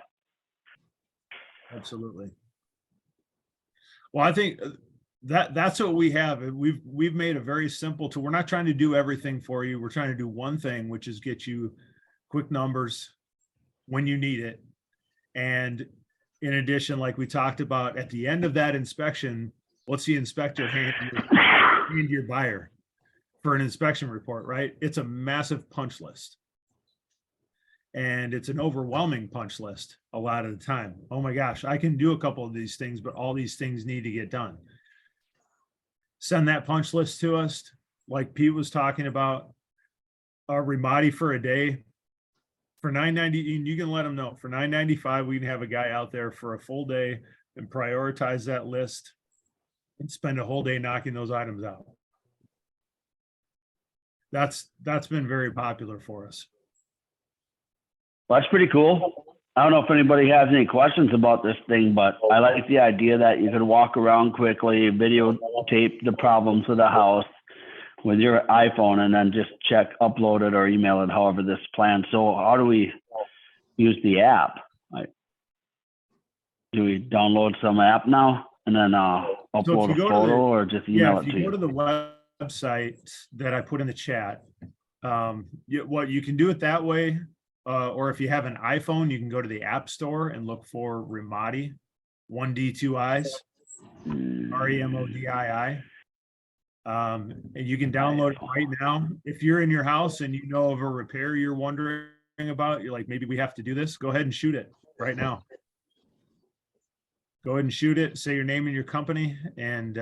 Absolutely. Well, I think that's what we have. We've made a very simple tool. We're not trying to do everything for you. We're trying to do one thing, which is get you quick numbers when you need it. And in addition, like we talked about at the end of that inspection, what's the inspector hand your buyer for an inspection report, right? It's a massive punch list. And it's an overwhelming punch list a lot of the time. Oh my gosh, I can do a couple of these things, but all these things need to get done. Send that punch list to us. Like Pete was talking about, our Ramadi for a day. For $9.90, you can let them know. For $9.95, we can have a guy out there for a full day and prioritize that list and spend a whole day knocking those items out. That's been very popular for us. Well, that's pretty cool. I don't know if anybody has any questions about this thing, but I like the idea that you can walk around quickly, videotape the problems of the house with your iPhone, and then just check, upload it or email it, however this plan. So how do we use the app? Like, do we download some app now and then upload a go to photo the- or just Yeah, email if it to you go to you? the website that I put in the chat, what you can do it that way, or if you have an iPhone, you can go to the App Store and look for Remodi, 1D 2 I's, REMODII. And you can download it right now. If you're in your house and you know of a repair you're wondering about, you're like, maybe we have to do this, go ahead and shoot it right now. Go ahead and shoot it, say your name and your company, and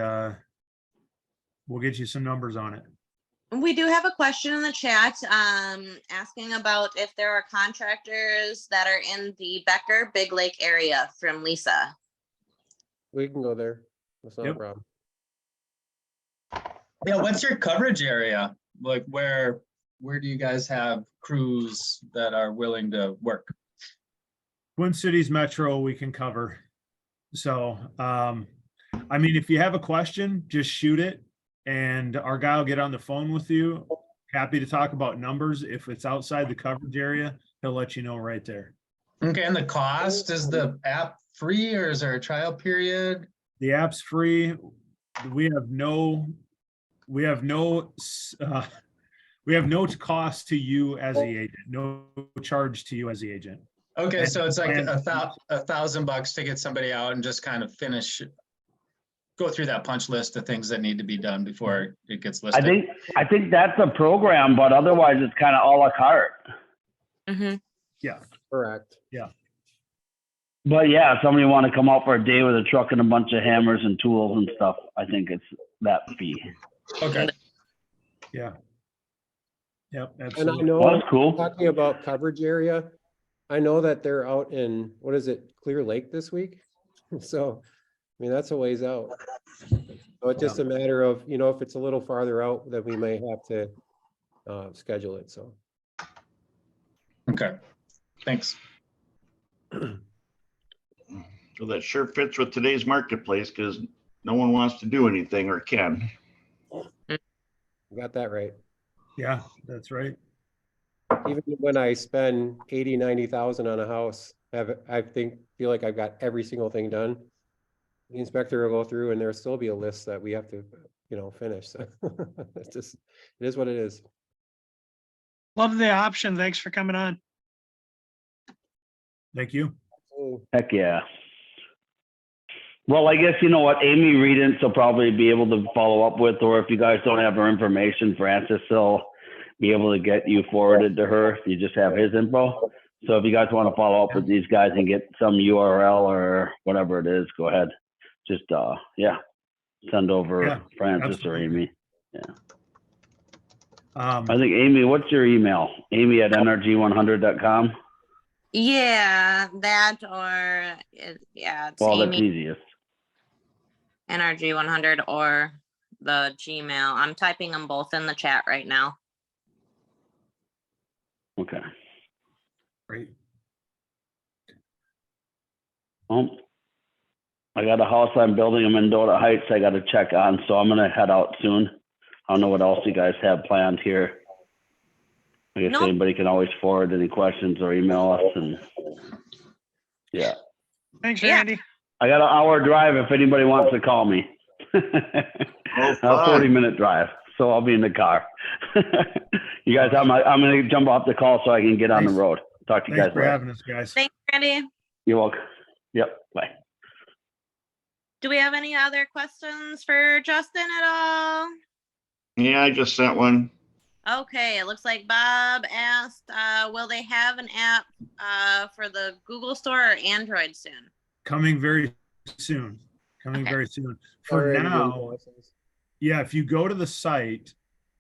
we'll get you some numbers on it. We do have a question in the chat asking about if there are contractors that are in the Becker Big Lake area from Lisa. We can go there. That's not a Yep. problem. Yeah, what's your coverage area? Like where do you guys have crews that are willing to work? Twin Cities Metro, we can cover. So, I mean, if you have a question, just shoot it and our guy will get on the phone with you. Happy to talk about numbers. If it's outside the coverage area, he'll let you know right there. Okay, and the cost, is the app free or is there a trial period? The app's free. We have no cost to you as the agent, no charge to you as the agent. Okay, And- so it's like and- $1,000 to get somebody out and just kind of go through that punch list of things that need to be done before it gets I listed. think that's a program, but otherwise it's kind of a la carte. Mm-hmm. Yeah, Correct. But yeah, if somebody want to come out for a day with a truck and a bunch of hammers and tools and stuff, I think it's that fee. Okay, yeah. Yep, And I absolutely. know, Well, that's cool. talking about coverage area, I know that they're out in, what is it, Clear Lake this week? So, I mean, that's a ways out. So it's just a matter of, if it's a little farther out, then we may have to schedule it, so. okay, thanks. So that sure fits with today's marketplace because no one wants to do anything or can. You got that right. Yeah, that's right. Even when I spend 80, 90,000 on a house, feel like I've got every single thing done. The inspector will go through and there'll still be a list that we have to, finish. So it is what it is. Love the option. Thanks for coming on. Thank you. Oh, Heck yeah. Well, I guess you know what, Amy Redence will probably be able to follow up with, or if you guys don't have her information, Francis will be able to get you forwarded to her. You just have his info. So if you guys want to follow up with these guys and get some URL or whatever it is, go ahead. Just send over Yeah, Francis or absolutely. Amy. Um, I think Amy, what's your email? Amy at nrg100.com. Yeah, that or it's Well, that's Amy easiest. NRG100 or the Gmail. I'm typing them both in the chat right now. Okay. great. I got a house I'm building in Mendota Heights I got to check on, so I'm going to head out soon. I don't know what else you guys have planned here. I guess Nope. anybody can always forward any questions or email us. And yeah, Thanks, Yeah. Randy. I got an hour drive if anybody wants to call me. A 40-minute drive, so I'll be in the car. You guys, I'm going to jump off the call so I can get on the Thanks. road. Talk to you Thanks guys for later. having us, guys. Thanks, Randy. You're welcome. Yep, bye. Do we have any other questions for Justin at all? Yeah, I just sent one. Okay, it looks like Bob asked, will they have an app for the Google Store or Android soon? Coming very soon. Coming Okay. very soon. For already in now, process. yeah, if you go to the site,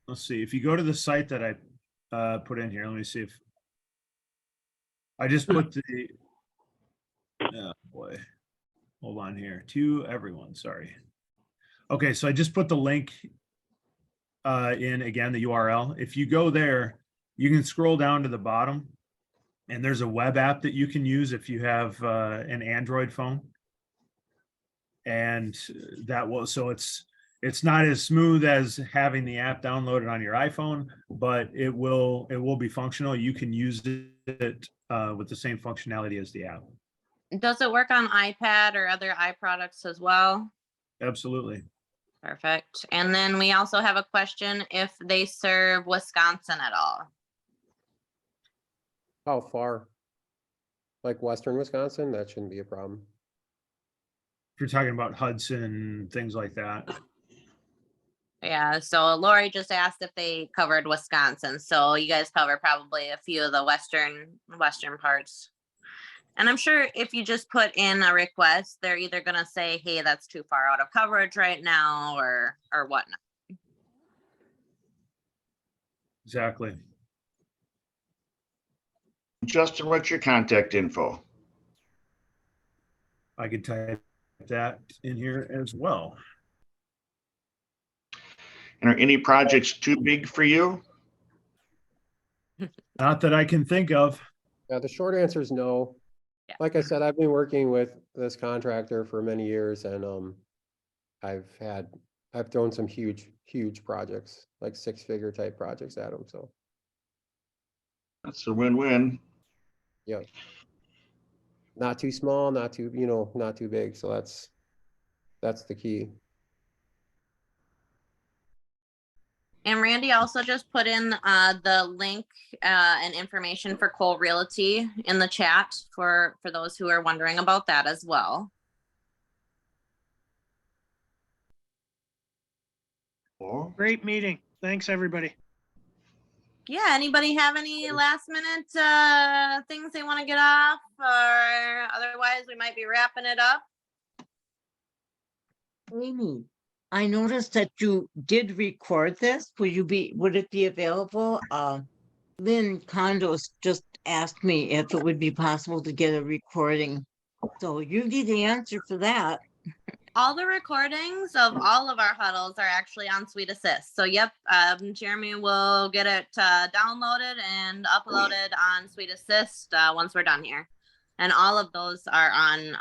let's see, if you go to the site that I put in here, let me see if I just put the, oh boy, hold on here, to everyone, sorry. Okay, so I just put the link in again, the URL. If you go there, you can scroll down to the bottom And there's a web app that you can use if you have an Android phone. And that will, so it's not as smooth as having the app downloaded on your iPhone, but it will be functional. You can use it with the same functionality as the app. Does it work on iPad or other iProducts as well? Absolutely. Perfect. And then we also have a question if they serve Wisconsin at all. How far? Like western Wisconsin, that shouldn't be a problem. If you're talking about Hudson, things like that. Yeah, so Lori just asked if they covered Wisconsin. So you guys cover probably a few of the western parts. And I'm sure if you just put in a request, they're either gonna say, hey, that's too far out of coverage right now, or whatnot. Exactly. Justin, what's your contact info? I could type that in here as well. And are any projects too big for you? Not that I can think of. Yeah, the short answer is no. Yeah. Like I said, I've been working with this contractor for many years and I've thrown some huge projects, like 6-figure type projects at them. So That's a win-win. yeah. Not too small, not too, not too big. So that's the key. And Randy also just put in the link and information for Cole Realty in the chat for those who are wondering about that as well. Oh, Great meeting. Thanks, everybody. Yeah, anybody have any last minute things they want to get off, or otherwise we might be wrapping it up? Amy, I noticed that you did record this. Would it be available? Lynn Condos just asked me if it would be possible to get a recording. So you get the answer for that. All the recordings of all of our huddles are actually on Sweet Assist. So yep, Jeremy will get it downloaded and uploaded on Sweet Assist once we're done here. And all of those are on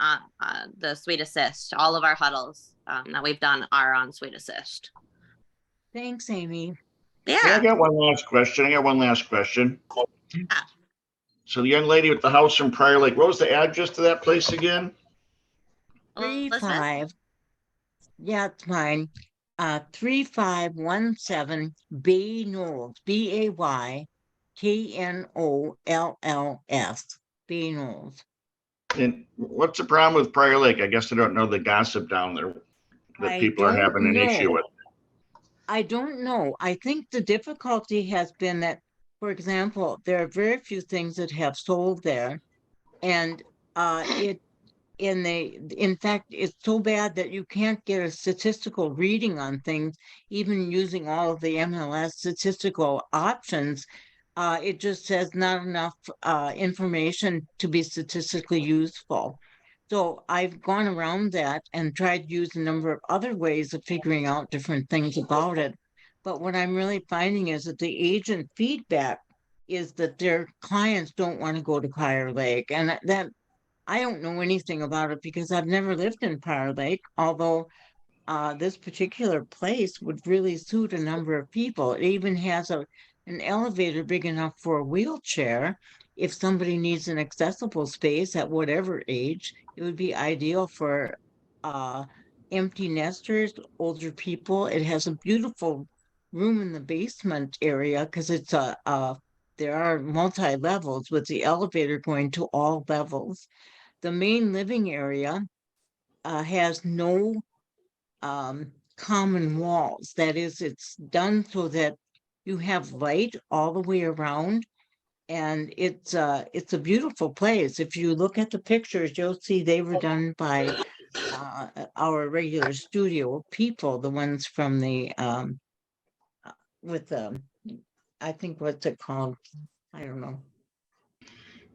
the Sweet Assist. All of our huddles that we've done are on Sweet Assist. Thanks, Amy. I Yeah. got one last question. Yeah. So the young lady with the house in Prior Lake, what was the address to that place again? 35. Yeah, it's mine. 3517 Bay Knolls, BAYKNOLLS, Bay Knolls. And what's the problem with Prior Lake? I guess I don't know the gossip down there that I people are don't having an issue know. with. I don't know. I think the difficulty has been that, for example, there are very few things that have sold there. And in fact, it's so bad that you can't get a statistical reading on things, even using all of the MLS statistical options. It just says not enough information to be statistically useful. So I've gone around that and tried to use a number of other ways of figuring out different things about it. But what I'm really finding is that the agent feedback is that their clients don't want to go to Prior Lake. And that I don't know anything about it because I've never lived in Prior Lake, although this particular place would really suit a number of people. It even has an elevator big enough for a wheelchair. If somebody needs an accessible space at whatever age, it would be ideal for empty nesters, older people. It has a beautiful room in the basement area because it's there are multi-levels with the elevator going to all levels. The main living area has no common walls. That is, it's done so that you have light all the way around, and it's a beautiful place. If you look at the pictures, you'll see they were done by our regular studio people, the ones from the with the I think what's it called? I don't know.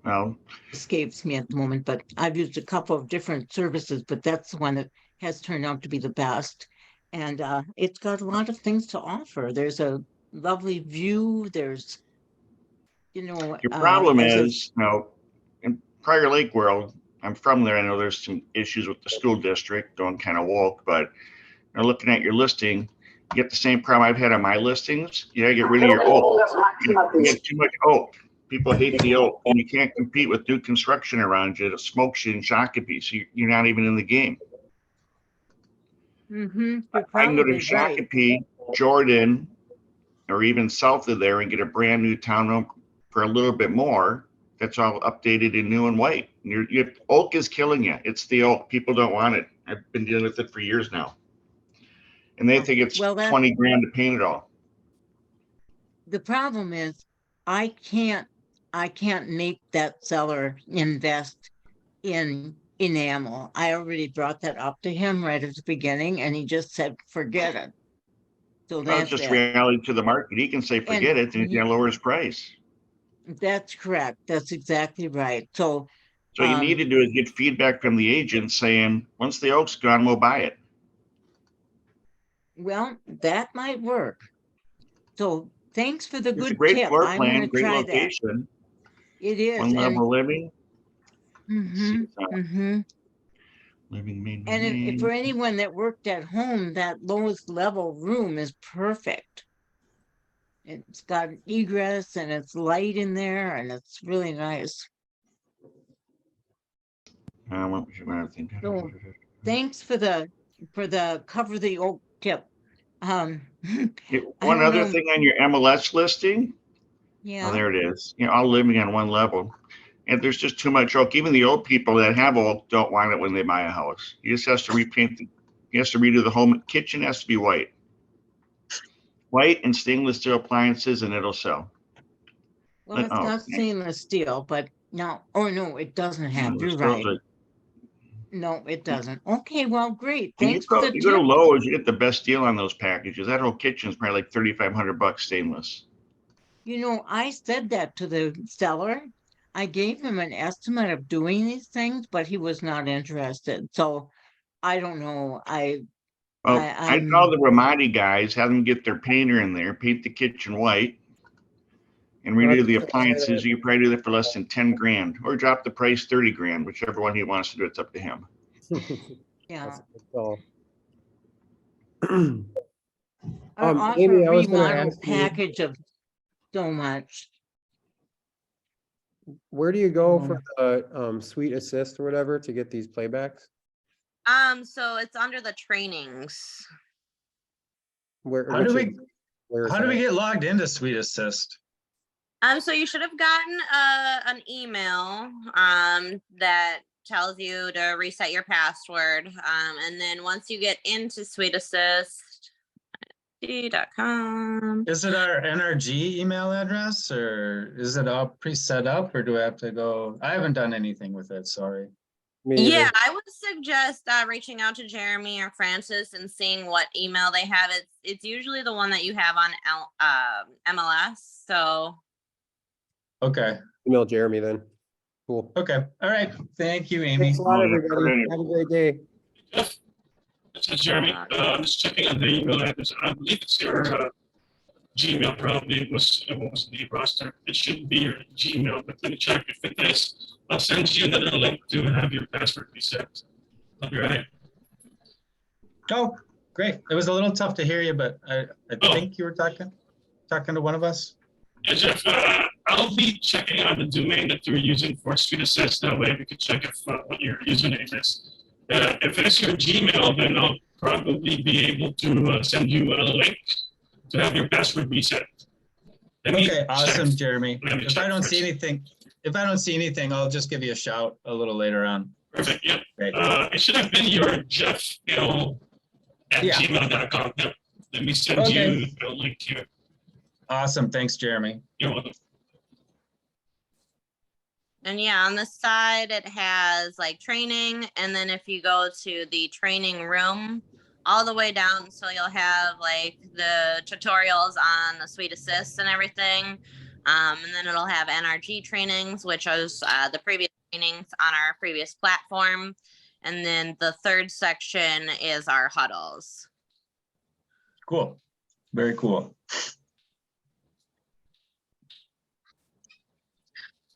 Well, Escapes me at the moment, but I've used a couple of different services, but that's the one that has turned out to be the best. And it's got a lot of things to offer. There's a lovely view. There's you know. Your problem as a- is, in Prior Lake world, I'm from there. I know there's some issues with the school district going kind of woke, but looking at your listing, you get the same problem I've had on my listings. You gotta get rid of your oak. You get too much oak. People hate the oak, and you can't compete with new construction around you. It smokes you in Shakopee, so you're not even in the game. You're I can go to probably right. Shakopee, Jordan, or even south of there and get a brand new townhome for a little bit more. That's all updated in new and white. Oak is killing you. It's the oak. People don't want it. I've been dealing with it for years now. And they think it's Well, that 20 grand to paint it all. the problem is I can't make that seller invest in enamel. I already brought that up to him right at the beginning and he just said, forget it. So Well, it's that's just it. reality to the market. He can say, forget And it, and he's gonna lower his price. that's correct. That's exactly right. So So you need to do is get feedback from the agent saying, once the oak's gone, we'll buy it. well, that might work. So thanks for the It's a good great tip. floor I'm plan, gonna great try that. location, It is. one level living. And Living main. And if for anyone that worked at home, that lowest level room is perfect. It's got egress and it's light in there and it's really nice. What was your other thing? So thanks for the cover the oak tip. I One don't other know. thing on your MLS listing. Oh, Yeah. there it is. All living on one level. And there's just too much oak. Even the old people that have oak don't want it when they buy a house. You just has to repaint you has to redo the whole kitchen has to be white. White and stainless steel appliances and it'll sell. Well, it's not stainless steel, but no, oh no, it doesn't have. You're right. No, it doesn't. Okay, well, great. Thanks for the You go to tip. Lowe's, you get the best deal on those packages. That whole kitchen is probably like $3,500 stainless. You know, I said that to the seller. I gave him an estimate of doing these things, but he was not interested. So I don't know. I'd call the Ramadi guys, have them get their painter in there, paint the kitchen white, and redo the appliances. You probably do that for less than 10 grand, or drop the price 30 grand, whichever one he wants to do. It's up to him. Yeah. Or offer Amy, a I was gonna remodel ask you, package of so much. where do you go for the Suite Assist or whatever to get these playbacks? So it's under the trainings. How do we get logged into Suite Assist? So you should have gotten an email that tells you to reset your password. And then once you get into Suite Assist, .com. Is it our NRG email address or is it all pre-set up or do I have to go? I haven't done anything with it, sorry. Yeah, I would suggest reaching out to Jeremy or Francis and seeing what email they have. It's usually the one that you have on MLS. So okay. Email Jeremy then. Cool. Okay. All right. Thank you, Amy. Thanks a lot, everybody. Have a great day. This is Jeremy. I'm just checking on the email address. I believe it's your Gmail. Probably it was the roster. It shouldn't be your Gmail, but let me check if it is. I'll send you another link to have your password reset. I'll be right. Oh, great. It was a little tough to hear you, but I think you were talking to one of us. Yeah, Jeff, I'll be checking on the domain that you're using for Suite Assist. That way we can check if what your username is. If it's your Gmail, then I'll probably be able to send you a link to have your password reset. Okay, awesome, Jeremy. If I don't see anything, I'll just give you a shout a little later on. Perfect. Yeah. It should have been your jeffbill@gmail.com. Let me send you a link here. Awesome. Thanks, Jeremy. You're welcome. And yeah, on the side, it has like training. And then if you go to the training room all the way down, so you'll have like the tutorials on the Suite Assist and everything. And then it'll have NRG trainings, which is the previous trainings on our previous platform. And then the third section is our huddles. Cool. Very cool.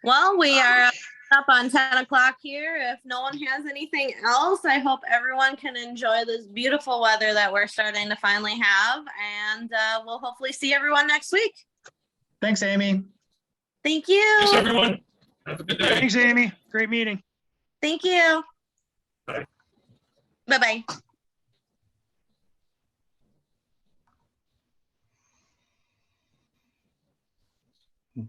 Well, we are up on 10 o'clock here. If no one has anything else, I hope everyone can enjoy this beautiful weather that we're starting to finally have. And we'll hopefully see everyone next week. Thanks, Amy. Thank you. Thanks, everyone. Have a good day. Thanks, Amy. Great meeting. Thank you. Bye. Bye-bye.